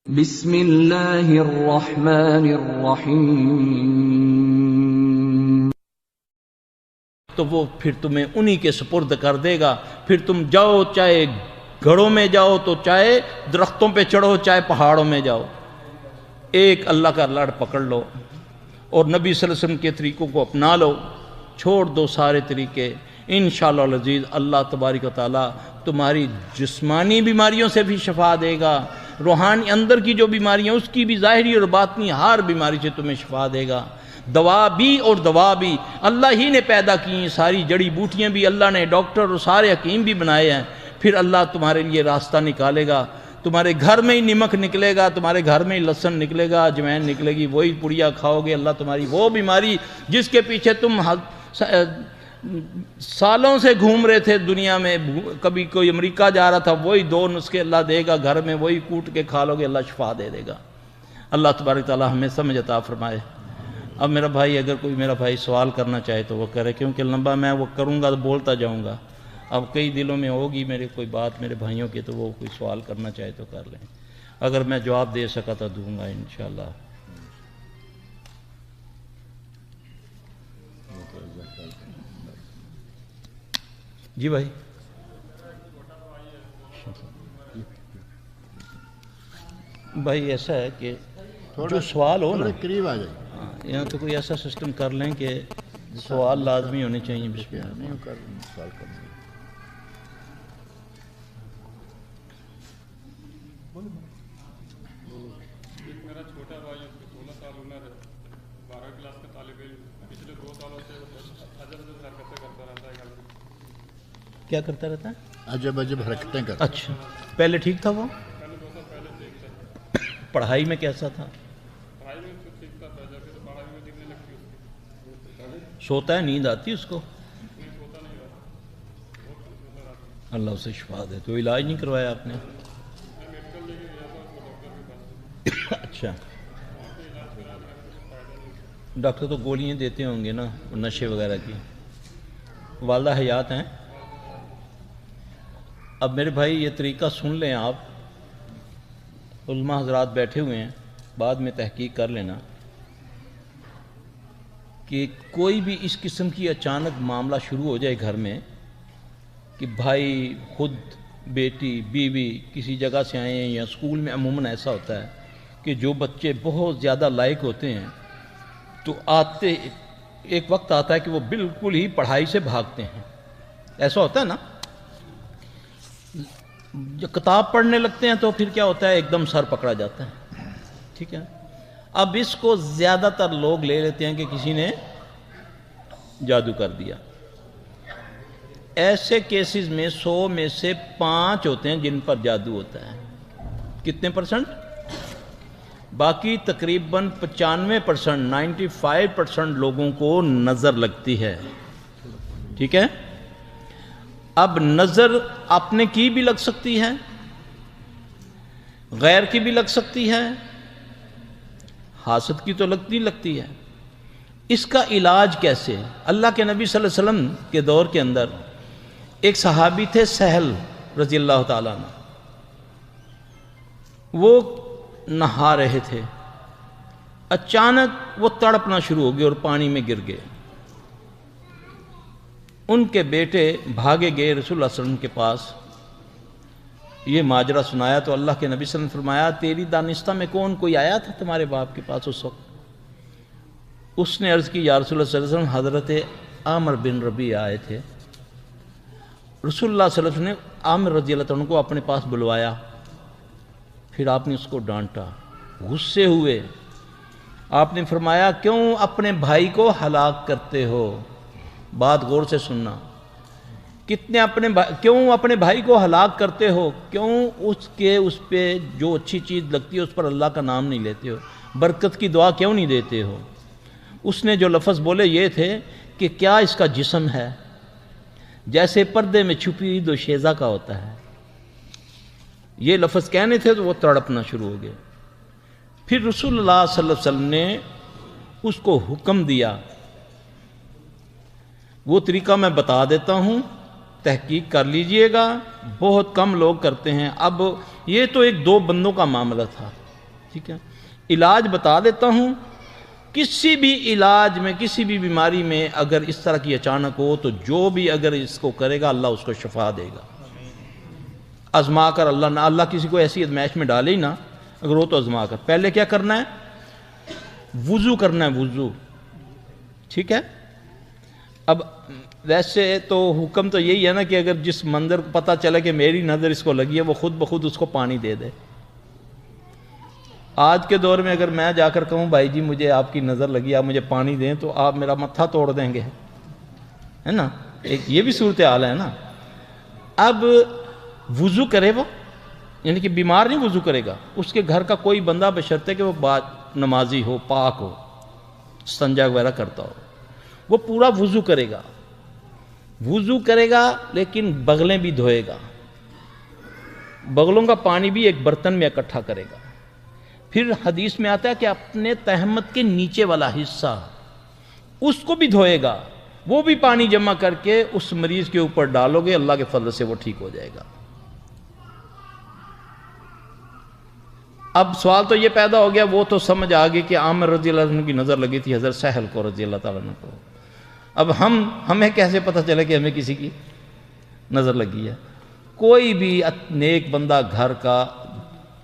بسم اللہ الرحمن الرحیم۔ تو وہ پھر تمہیں انہی کے سپرد کر دے گا۔ پھر تم جاؤ، چاہے گھروں میں جاؤ تو چاہے درختوں پہ چڑھو، چاہے پہاڑوں میں جاؤ، ایک اللہ کا لڑ پکڑ لو اور نبی صلی اللہ علیہ وسلم کے طریقوں کو اپنا لو، چھوڑ دو سارے طریقے۔ انشاءاللہ العزیز اللہ تبارک و تعالی تمہاری جسمانی بیماریوں سے بھی شفا دے گا، روحانی اندر کی جو بیماریاں اس کی بھی، ظاہری اور باطنی ہر بیماری سے تمہیں شفا دے گا۔ دوا بھی اور دوا بھی اللہ ہی نے پیدا کی ہیں، ساری جڑی بوٹیاں بھی اللہ نے، ڈاکٹر اور سارے حکیم بھی بنائے ہیں۔ پھر اللہ تمہارے لیے راستہ نکالے گا، تمہارے گھر میں ہی نمک نکلے گا، تمہارے گھر میں ہی لہسن نکلے گا، اجوائن نکلے گی، وہی پڑیا کھاؤ گے، اللہ تمہاری وہ بیماری جس کے پیچھے تم سالوں سے گھوم رہے تھے دنیا میں، کبھی کوئی امریکہ جا رہا تھا، وہی 2 نسخے اللہ دے گا گھر میں، وہی کوٹ کے کھا لو گے، اللہ شفا دے دے گا۔ اللہ تبارک تعالی ہمیں سمجھ عطا فرمائے۔ اب میرا بھائی، اگر کوئی میرا بھائی سوال کرنا چاہے تو وہ کرے، کیونکہ لمبا میں وہ کروں گا تو بولتا جاؤں گا، اب کئی دلوں میں ہوگی میرے کوئی بات میرے بھائیوں کی، تو وہ کوئی سوال کرنا چاہے تو کر لیں، اگر میں جواب دے سکا تو دوں گا انشاءاللہ۔ جی بھائی، بھائی ایسا ہے کہ جو سوال ہو نا قریب آ جائے، یہاں تو کوئی ایسا سسٹم کر لیں کہ سوال لازمی ہونے چاہیے۔ بسم اللہ۔ نہیں کر سوال کرنا۔ میرا چھوٹا بھائی، 16 سال عمر ہے، 12 کلاس کا طالب علم، پچھلے 2 سالوں سے عجب حرکتیں کرتا رہتا ہے گھر میں۔ کیا کرتا رہتا ہے؟ عجب حرکتیں کرتا۔ اچھا، پہلے ٹھیک تھا وہ؟ پہلے 2 سال پہلے ٹھیک تھا، پڑھائی میں کیسا تھا؟ پڑھائی میں تو ٹھیک تھا، جب پھر پڑھائی میں دکھنے لگتی اس کی، سوتا ہے، نیند آتی اس کو؟ نہیں سوتا نہیں رہا، بہت نظر آتی ہے۔ اللہ اسے شفا دے۔ تو علاج نہیں کروایا آپ نے؟ میں میڈیکل لے کے گیا تھا اس کو ڈاکٹر کے پاس، اچھا، وہاں پہ علاج کرایا، میرا کچھ فائدہ نہیں ہوا۔ ڈاکٹر تو گولیاں دیتے ہوں گے نا نشے وغیرہ کی۔ والدہ حیات ہیں؟ اب میرے بھائی یہ طریقہ سن لیں آپ، علماء حضرات بیٹھے ہوئے ہیں، بعد میں تحقیق کر لینا کہ کوئی بھی اس قسم کی اچانک معاملہ شروع ہو جائے گھر میں کہ بھائی خود، بیٹی، بیوی کسی جگہ سے آئے ہیں، یا اسکول میں عموماً ایسا ہوتا ہے کہ جو بچے بہت زیادہ لائق ہوتے ہیں تو آتے ایک وقت آتا ہے کہ وہ بالکل ہی پڑھائی سے بھاگتے ہیں، ایسا ہوتا ہے نا؟ جب کتاب پڑھنے لگتے ہیں تو پھر کیا ہوتا ہے، ایک دم سر پکڑا جاتا ہے، ٹھیک ہے؟ اب اس کو زیادہ تر لوگ لے لیتے ہیں کہ کسی نے جادو کر دیا۔ ایسے کیسز میں 100 میں سے 5 ہوتے ہیں جن پر جادو ہوتا ہے۔ کتنے %؟ باقی تقریباً 95%، 95% لوگوں کو نظر لگتی ہے، ٹھیک ہے؟ اب نظر اپنے کی بھی لگ سکتی ہے، غیر کی بھی لگ سکتی ہے، حاسد کی تو لگتی ہے۔ اس کا علاج کیسے؟ اللہ کے نبی صلی اللہ علیہ وسلم کے دور کے اندر ایک صحابی تھے سہل رضی اللہ تعالیٰ عنہ، وہ نہا رہے تھے، اچانک وہ تڑپنا شروع ہو گئے اور پانی میں گر گئے۔ ان کے بیٹے بھاگے گئے رسول اللہ صلی اللہ علیہ وسلم کے پاس، یہ ماجرا سنایا تو اللہ کے نبی صلی اللہ علیہ وسلم نے فرمایا، تیری دانستہ میں کون کوئی آیا تھا تمہارے باپ کے پاس اس وقت؟ اس نے عرض کی، یا رسول اللہ صلی اللہ علیہ وسلم، حضرت عامر بن ربیع آئے تھے۔ رسول اللہ صلی اللہ علیہ وسلم نے عامر رضی اللہ عنہ کو اپنے پاس بلوایا، پھر آپ نے اس کو ڈانٹا، غصے ہوئے، آپ نے فرمایا، کیوں اپنے بھائی کو ہلاک کرتے ہو؟ بات غور سے سننا، کیوں اپنے بھائی کو ہلاک کرتے ہو؟ کیوں اس پہ جو اچھی چیز لگتی ہے اس پر اللہ کا نام نہیں لیتے ہو؟ برکت کی دعا کیوں نہیں دیتے ہو؟ اس نے جو لفظ بولے یہ تھے کہ کیا اس کا جسم ہے جیسے پردے میں چھپی دو شیزہ کا ہوتا ہے؟ یہ لفظ کہنے تھے تو وہ تڑپنا شروع ہو گئے۔ پھر رسول اللہ صلی اللہ علیہ وسلم نے اس کو حکم دیا، وہ طریقہ میں بتا دیتا ہوں، تحقیق کر لیجئے گا، بہت کم لوگ کرتے ہیں۔ اب یہ تو ایک 2 بندوں کا معاملہ تھا، ٹھیک ہے، علاج بتا دیتا ہوں. کسی بھی علاج میں، کسی بھی بیماری میں اگر اس طرح کی اچانک ہو تو جو بھی اگر اس کو کرے گا اللہ اس کو شفا دے گا. آزما کر اللہ کسی کو ایسی ازمائش میں ڈالے ہی نہ، اگر وہ تو آزما کر. پہلے کیا کرنا ہے؟ وضو کرنا ہے، وضو. ٹھیک ہے. اب ویسے تو حکم تو یہی ہے نا کہ اگر جس منظر کو پتہ چلے کہ میری نظر اس کو لگی ہے وہ خود بخود اس کو پانی دے دے. آج کے دور میں اگر میں جا کر کہوں بھائی جی مجھے آپ کی نظر لگی، آپ مجھے پانی دیں، تو آپ میرا متھا توڑ دیں گے، ہے نا. ایک یہ بھی صورتحال ہے نا. اب وضو کرے وہ، یعنی کہ بیمار نہیں وضو کرے گا، اس کے گھر کا کوئی بندہ بشرطے کہ وہ نمازی ہو، پاک ہو، استنجا وغیرہ کرتا ہو، وہ پورا وضو کرے گا. وضو کرے گا لیکن بغلیں بھی دھوئے گا. بغلوں کا پانی بھی ایک برتن میں اکٹھا کرے گا. پھر حدیث میں آتا ہے کہ اپنے تہمت کے نیچے والا حصہ اس کو بھی دھوئے گا، وہ بھی پانی جمع کر کے اس مریض کے اوپر ڈالو گے، اللہ کے فضل سے وہ ٹھیک ہو جائے گا. اب سوال تو یہ پیدا ہو گیا، وہ تو سمجھ آ گئی کہ عامر رضی اللہ عنہ کی نظر لگی تھی حضرت سہل کو رضی اللہ تعالیٰ عنہ کو. اب ہمیں کیسے پتہ چلے کہ ہمیں کسی کی نظر لگی ہے؟ کوئی بھی نیک بندہ گھر کا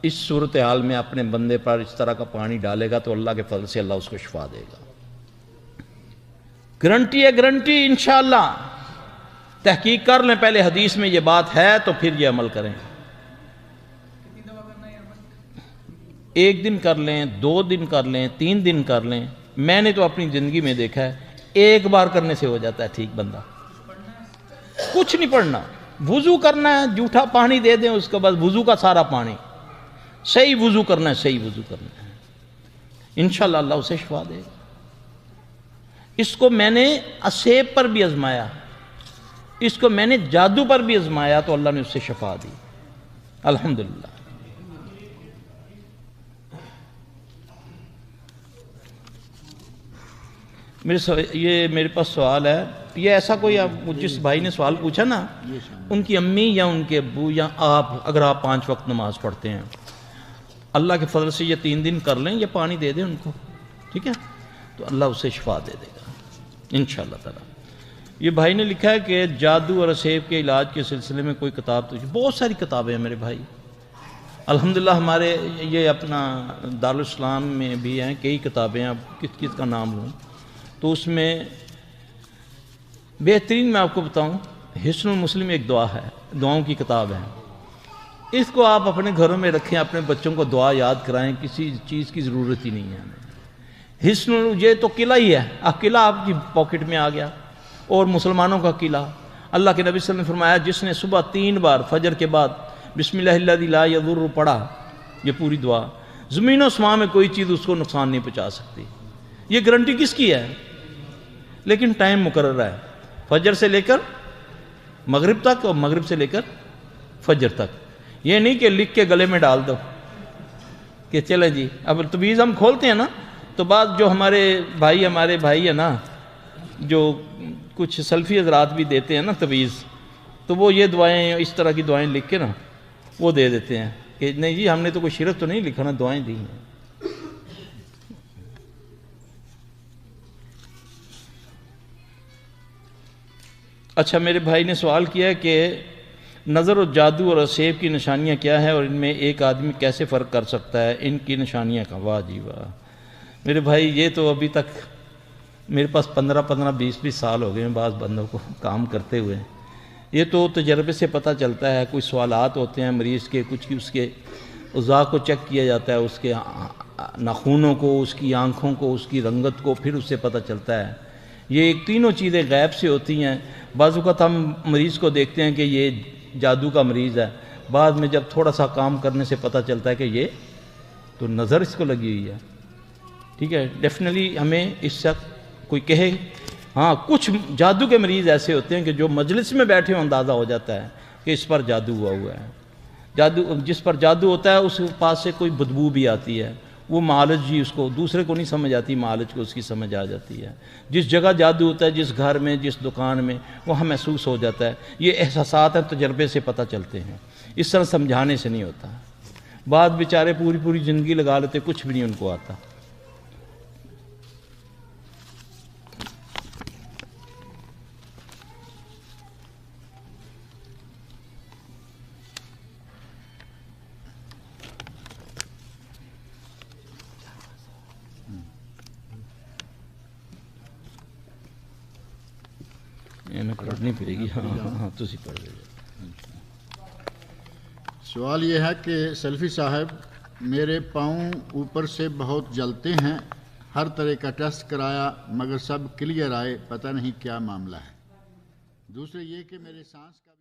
اس صورتحال میں اپنے بندے پر اس طرح کا پانی ڈالے گا تو اللہ کے فضل سے اللہ اس کو شفا دے گا. گارنٹی ہے، گارنٹی انشاءاللہ. تحقیق کر لیں پہلے حدیث میں یہ بات ہے تو پھر یہ عمل کریں. 1 دن کر لیں، 2 دن کر لیں، 3 دن کر لیں. میں نے تو اپنی زندگی میں دیکھا ہے 1 بار کرنے سے ہو جاتا ہے ٹھیک بندہ. کچھ نہیں پڑھنا، وضو کرنا ہے، جھوٹا پانی دے دیں اس کے بعد وضو کا سارا پانی. صحیح وضو کرنا ہے، صحیح وضو کرنا ہے، انشاءاللہ اللہ اسے شفا دے گا. اس کو میں نے اسیب پر بھی آزمایا، اس کو میں نے جادو پر بھی آزمایا تو اللہ نے اس سے شفا دی الحمدللہ. یہ میرے پاس سوال ہے، یہ ایسا کوئی جس بھائی نے سوال پوچھا نا، ان کی امی یا ان کے ابو یا آپ، اگر آپ 5 وقت نماز پڑھتے ہیں، اللہ کے فضل سے یہ 3 دن کر لیں، یہ پانی دے دیں ان کو، ٹھیک ہے، تو اللہ اسے شفا دے دے گا انشاءاللہ تعالی. یہ بھائی نے لکھا ہے کہ جادو اور اسیب کے علاج کے سلسلے میں کوئی کتاب تو بہت ساری کتابیں ہیں میرے بھائی الحمدللہ. ہمارے یہ اپنا دارالاسلام میں بھی ہیں کئی کتابیں ہیں، اب کس کا نام لوں تو اس میں بہترین میں آپ کو بتاؤں حسن المسلم ایک دعا ہے، دعاؤں کی کتاب ہے. اس کو آپ اپنے گھروں میں رکھیں، اپنے بچوں کو دعا یاد کرائیں، کسی چیز کی ضرورت ہی نہیں ہے ہمیں. حسن یہ تو قلعہ ہی ہے، قلعہ آپ کی پاکٹ میں آ گیا، اور مسلمانوں کا قلعہ. اللہ کے نبی صلی اللہ علیہ وسلم نے فرمایا جس نے صبح 3 بار فجر کے بعد بسم اللہ الذی لا یضر پڑھا، یہ پوری دعا، زمین و آسمان میں کوئی چیز اس کو نقصان نہیں پہنچا سکتی. یہ گارنٹی کس کی ہے؟ لیکن ٹائم مقرر ہے، فجر سے لے کر مغرب تک اور مغرب سے لے کر فجر تک. یہ نہیں کہ لکھ کے گلے میں ڈال دو کہ چلے جی. اب تویز ہم کھولتے ہیں نا تو بعض جو ہمارے بھائی ہیں نا، جو کچھ سلفی حضرات بھی دیتے ہیں نا تویز، تو وہ یہ دعائیں اس طرح کی دعائیں لکھ کے نا وہ دے دیتے ہیں کہ نہیں جی ہم نے تو کوئی شرک تو نہیں لکھا نا، دعائیں دی ہیں. اچھا میرے بھائی نے سوال کیا ہے کہ نظر و جادو اور اسیب کی نشانیاں کیا ہیں اور ان میں ایک آدمی کیسے فرق کر سکتا ہے ان کی نشانیاں کا. واہ جی واہ میرے بھائی، یہ تو ابھی تک میرے پاس 15-20 سال ہو گئے ہیں بعض بندوں کو کام کرتے ہوئے. یہ تو تجربے سے پتہ چلتا ہے. کچھ سوالات ہوتے ہیں مریض کے، کچھ اس کے اعضاء کو چیک کیا جاتا ہے، اس کے ناخنوں کو، اس کی آنکھوں کو، اس کی رنگت کو، پھر اس سے پتہ چلتا ہے. یہ تینوں چیزیں غیب سے ہوتی ہیں. بعض اوقات ہم مریض کو دیکھتے ہیں کہ یہ جادو کا مریض ہے، بعد میں جب تھوڑا سا کام کرنے سے پتہ چلتا ہے کہ یہ تو نظر اس کو لگی ہوئی ہے. ٹھیک ہے، ڈیفینیٹلی ہمیں اس سے کوئی کہے. ہاں کچھ جادو کے مریض ایسے ہوتے ہیں کہ جو مجلس میں بیٹھے ہو اندازہ ہو جاتا ہے کہ اس پر جادو ہوا ہے. جس پر جادو ہوتا ہے اس کے پاس سے کوئی بدبو بھی آتی ہے، وہ معالج جی اس کو، دوسرے کو نہیں سمجھ آتی، معالج کو اس کی سمجھ آ جاتی ہے. جس جگہ جادو ہوتا ہے، جس گھر میں، جس دکان میں، وہاں محسوس ہو جاتا ہے. یہ احساسات ہیں، تجربے سے پتہ چلتے ہیں، اس طرح سمجھانے سے نہیں ہوتا. بعض بیچارے پوری پوری زندگی لگا لیتے، کچھ بھی نہیں ان کو آتا۔ میں پڑھنی پڑے گی، ہاں تسی پڑھ لیجیے۔ سوال یہ ہے کہ سیلفی صاحب، میرے پاؤں اوپر سے بہت جلتے ہیں، ہر طرح کا ٹیسٹ کرایا مگر سب کلیئر آئے، پتہ نہیں کیا معاملہ ہے۔ دوسرے یہ کہ میرے سانس کا